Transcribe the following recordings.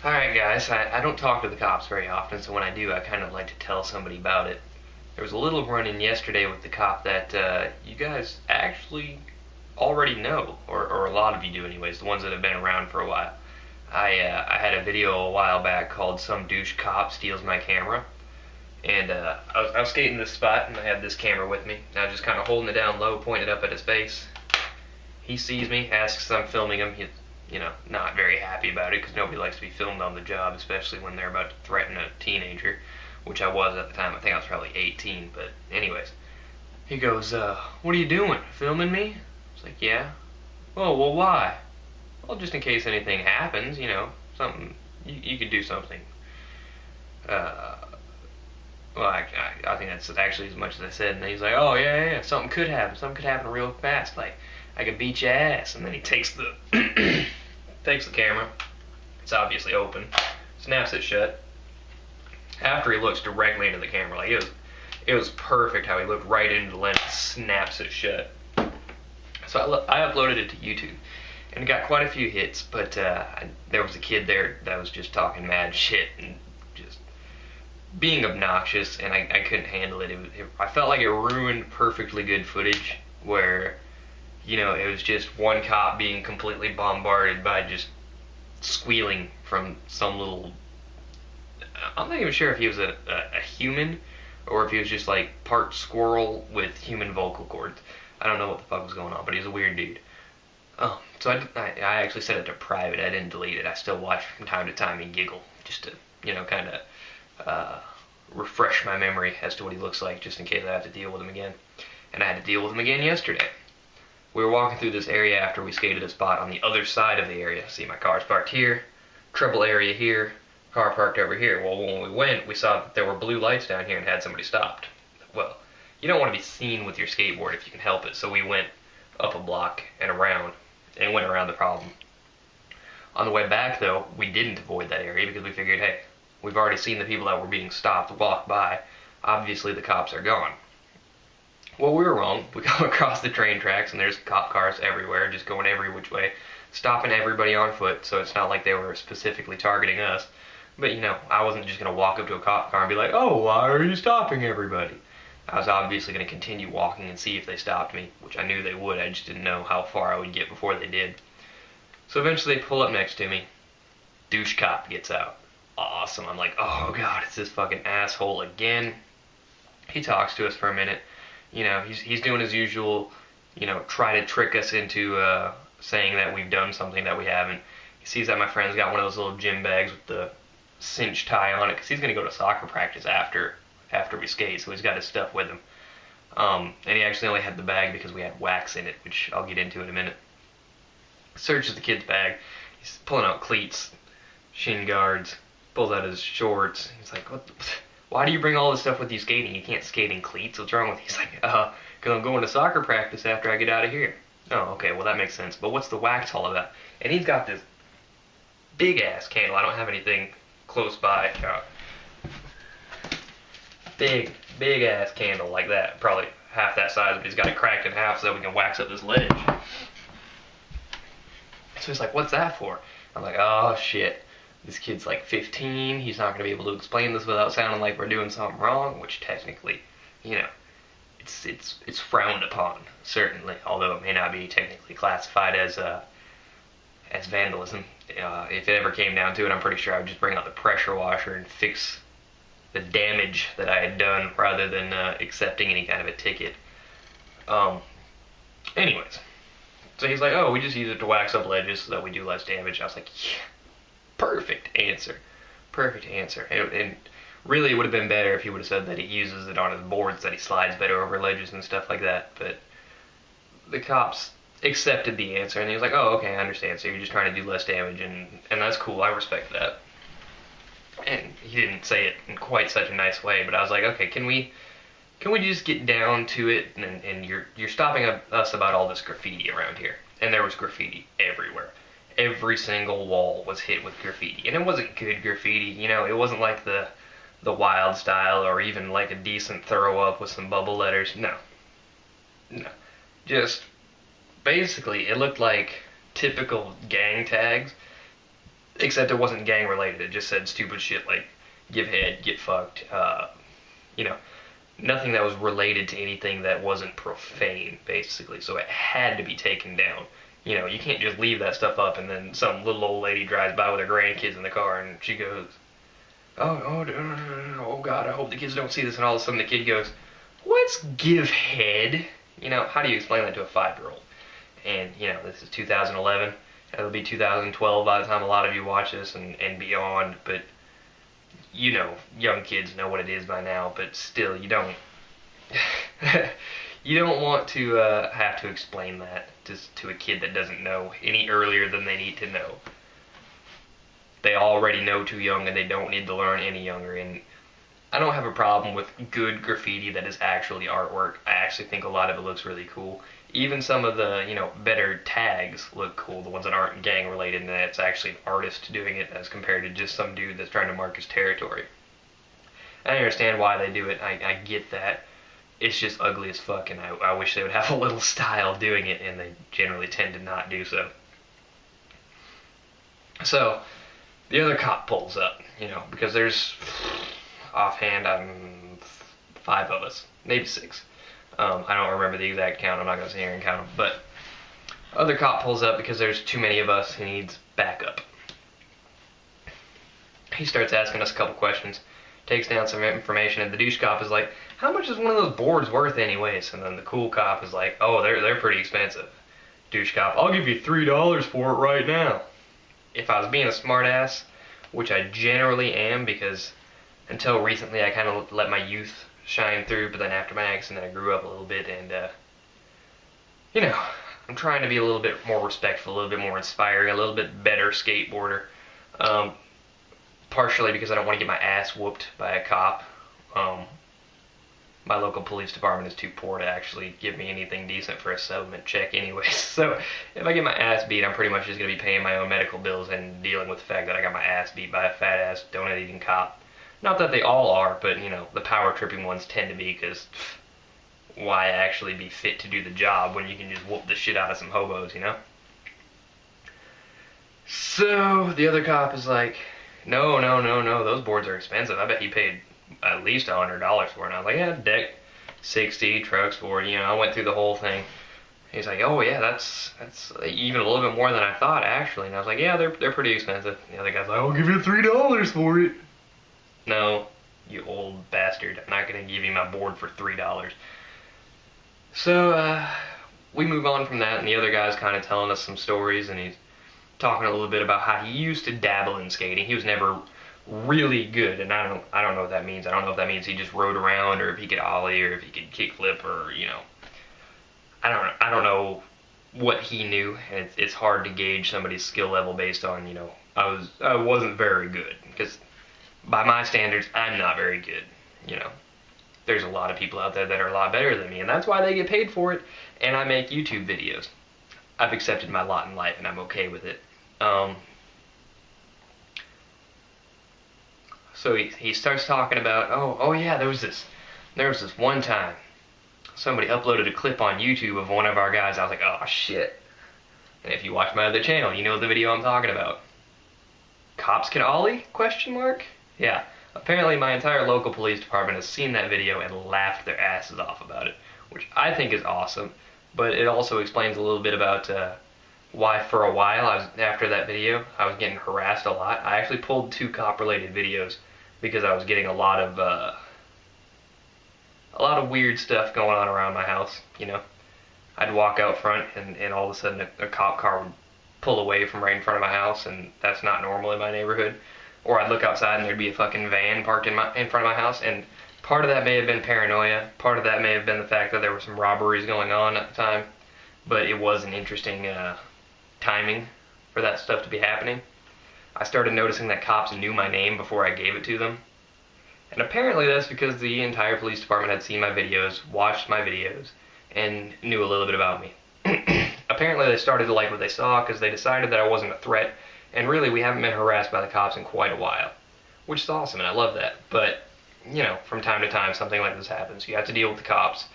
Alright guys, I don't talk to the cops very often, so when I do, I kind of like to tell somebody about it. There was a little run-in yesterday with the cop that you guys actually already know, or a lot of you do anyways, the ones that have been around for a while. I had a video a while back called "Some Douche Cop Steals My Camera," and I was skating this spot, and I had this camera with me, and I was just kind of holding it down low, pointing it up at his face. He sees me, asks if I'm filming him. He's, not very happy about it because nobody likes to be filmed on the job, especially when they're about to threaten a teenager, which I was at the time. I think I was probably 18, but anyways. He goes, what are you doing? Filming me? I was like, yeah. Oh, well, why? Well, just in case anything happens, something, you could do something. Well, I think that's actually as much as I said, and he's like, oh, yeah, something could happen real fast, like, I could beat your ass. And then he takes the takes the camera. It's obviously open. Snaps it shut. After he looks directly into the camera, like it was perfect how he looked right into the lens, snaps it shut. So I uploaded it to YouTube, and it got quite a few hits. But there was a kid there that was just talking mad shit and just being obnoxious, and I couldn't handle it. I felt like it ruined perfectly good footage where it was just one cop being completely bombarded by just squealing from some little... I'm not even sure if he was a human or if he was just like part squirrel with human vocal cords. I don't know what the fuck was going on, but he was a weird dude. So I actually set it to private. I didn't delete it. I still watch from time to time and giggle just to, kind of refresh my memory as to what he looks like just in case I have to deal with him again. And I had to deal with him again yesterday. We were walking through this area after we skated a spot on the other side of the area. See, my car's parked here, trouble area here, car parked over here. Well, when we went, we saw that there were blue lights down here and had somebody stopped. Well, you don't want to be seen with your skateboard if you can help it, so we went up a block and around, and went around the problem. On the way back, though, we didn't avoid that area because we figured, hey, we've already seen the people that were being stopped walk by. Obviously, the cops are gone. Well, we were wrong. We go across the train tracks, and there's cop cars everywhere, just going every which way, stopping everybody on foot, so it's not like they were specifically targeting us. But, I wasn't just going to walk up to a cop car and be like, oh, why are you stopping everybody? I was obviously going to continue walking and see if they stopped me, which I knew they would. I just didn't know how far I would get before they did. So eventually they pull up next to me. Douche cop gets out. Awesome. I'm like, oh, God, it's this fucking asshole again. He talks to us for a minute. He's doing his usual, try to trick us into saying that we've done something that we haven't. He sees that my friend's got one of those little gym bags with the cinch tie on it, because he's going to go to soccer practice after we skate, so he's got his stuff with him. And he actually only had the bag because we had wax in it, which I'll get into in a minute. Searches the kid's bag. He's pulling out cleats, shin guards, pulls out his shorts. He's like, why do you bring all this stuff with you skating? You can't skate in cleats. What's wrong with you? He's like, because I'm going to soccer practice after I get out of here. Oh, okay, well that makes sense. But what's the wax all about? And he's got this big-ass candle. I don't have anything close by. Big-ass candle like that. Probably half that size, but he's got it cracked in half so that we can wax up this ledge. So he's like, what's that for? I'm like, oh, shit. This kid's like 15, he's not going to be able to explain this without sounding like we're doing something wrong, which technically, it's frowned upon, certainly, although it may not be technically classified as vandalism. If it ever came down to it, I'm pretty sure I would just bring out the pressure washer and fix the damage that I had done rather than accepting any kind of a ticket. Anyways, so he's like, oh, we just use it to wax up ledges so that we do less damage. I was like, yeah. Perfect answer. And really, it would have been better if he would have said that he uses it on his boards, that he slides better over ledges and stuff like that. But the cops accepted the answer, and he was like, oh, okay, I understand. So you're just trying to do less damage, and that's cool. I respect that. And he didn't say it in quite such a nice way, but I was like, okay, can we just get down to it? And you're stopping us about all this graffiti around here. And there was graffiti everywhere. Every single wall was hit with graffiti, and it wasn't good graffiti. It wasn't like the wild style or even like a decent throw up with some bubble letters. No, just basically it looked like typical gang tags except it wasn't gang related. It just said stupid shit like give head, get fucked, you know, nothing that was related to anything that wasn't profane, basically. So it had to be taken down. You know, you can't just leave that stuff up and then some little old lady drives by with her grandkids in the car and she goes, oh God, I hope the kids don't see this. And all of a sudden the kid goes, what's give head? You know, how do you explain that to a 5-year-old? And, you know, this is 2011. It'll be 2012 by the time a lot of you watch this and beyond. But, you know, young kids know what it is by now. But still, you don't you don't want to have to explain that to a kid that doesn't know any earlier than they need to know. They already know too young and they don't need to learn any younger. And I don't have a problem with good graffiti that is actually artwork. I actually think a lot of it looks really cool. Even some of the, you know, better tags look cool, the ones that aren't gang related and it's actually an artist doing it as compared to just some dude that's trying to mark his territory. I understand why they do it. I get that. It's just ugly as fuck, and I wish they would have a little style doing it, and they generally tend to not do so. So, the other cop pulls up, you know, because there's, offhand, 5 of us, maybe 6. I don't remember the exact count, I'm not going to sit here and count them, but other cop pulls up because there's too many of us, he needs backup. He starts asking us a couple questions, takes down some information, and the douche cop is like, how much is one of those boards worth anyways? And then the cool cop is like, oh, they're pretty expensive. Douche cop, I'll give you $3 for it right now. If I was being a smart ass, which I generally am, because until recently I kind of let my youth shine through, but then after my accident I grew up a little bit, and you know, I'm trying to be a little bit more respectful, a little bit more inspiring, a little bit better skateboarder. Partially because I don't want to get my ass whooped by a cop. My local police department is too poor to actually give me anything decent for a settlement check anyways. So if I get my ass beat, I'm pretty much just going to be paying my own medical bills and dealing with the fact that I got my ass beat by a fat ass donut eating cop. Not that they all are, but you know, the power tripping ones tend to be, because why actually be fit to do the job when you can just whoop the shit out of some hobos, you know? So the other cop is like, no, those boards are expensive. I bet he paid at least $100 for it. And I was like, yeah, deck 60, trucks 40, you know, I went through the whole thing. He's like, oh yeah, that's even a little bit more than I thought actually. And I was like, yeah, they're pretty expensive. The other guy's like, I'll give you $3 for it. No, you old bastard, I'm not gonna give you my board for $3. So we move on from that, and the other guy's kind of telling us some stories, and he's talking a little bit about how he used to dabble in skating. He was never really good, and I don't know what that means. I don't know if that means he just rode around, or if he could ollie, or if he could kickflip, or you know, I don't know what he knew. And it's hard to gauge somebody's skill level based on, you know, I wasn't very good, because by my standards I'm not very good. You know, there's a lot of people out there that are a lot better than me, and that's why they get paid for it. And I make YouTube videos. I've accepted my lot in life, and I'm okay with it. So he starts talking about, oh yeah, there was this one time somebody uploaded a clip on YouTube of one of our guys. I was like, oh shit. And if you watch my other channel, you know the video I'm talking about. Cops can ollie? Question mark? Yeah. Apparently my entire local police department has seen that video and laughed their asses off about it, which I think is awesome. But it also explains a little bit about why for a while, after that video, I was getting harassed a lot. I actually pulled 2 cop-related videos because I was getting a lot of weird stuff going on around my house, you know. I'd walk out front and all of a sudden a cop car would pull away from right in front of my house, and that's not normal in my neighborhood. Or I'd look outside and there'd be a fucking van parked in front of my house, and part of that may have been paranoia, part of that may have been the fact that there were some robberies going on at the time, but it was an interesting timing for that stuff to be happening. I started noticing that cops knew my name before I gave it to them. And apparently that's because the entire police department had seen my videos, watched my videos, and knew a little bit about me. Apparently they started to like what they saw because they decided that I wasn't a threat, and really we haven't been harassed by the cops in quite a while. Which is awesome, and I love that. But, you know, from time to time something like this happens. You have to deal with the cops.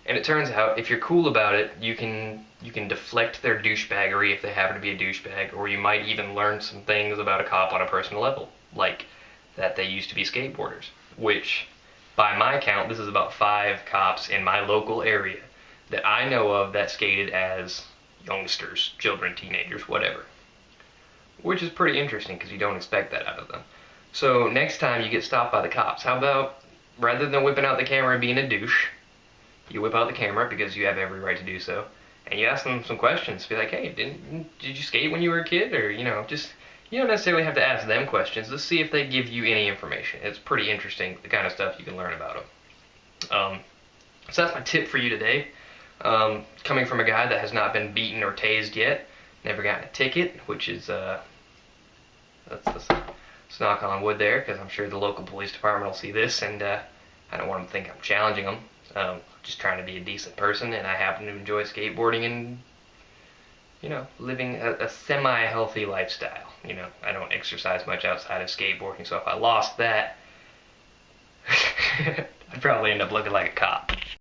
And it turns out, if you're cool about it, you can You can deflect their douchebaggery if they happen to be a douchebag, or you might even learn some things about a cop on a personal level, like that they used to be skateboarders, which, by my count, this is about 5 cops in my local area that I know of that skated as youngsters, children, teenagers, whatever. Which is pretty interesting because you don't expect that out of them. So next time you get stopped by the cops, how about, rather than whipping out the camera and being a douche, you whip out the camera because you have every right to do so, and you ask them some questions. Be like, hey, did you skate when you were a kid? Or, just, you don't necessarily have to ask them questions. Let's see if they give you any information. It's pretty interesting, the kind of stuff you can learn about them. So that's my tip for you today. Coming from a guy that has not been beaten or tased yet, never gotten a ticket, which is, let's knock on wood there, because I'm sure the local police department will see this, and I don't want them to think I'm challenging them. Just trying to be a decent person, and I happen to enjoy skateboarding and, living a semi-healthy lifestyle. I don't exercise much outside of skateboarding, so if I lost that, I'd probably end up looking like a cop.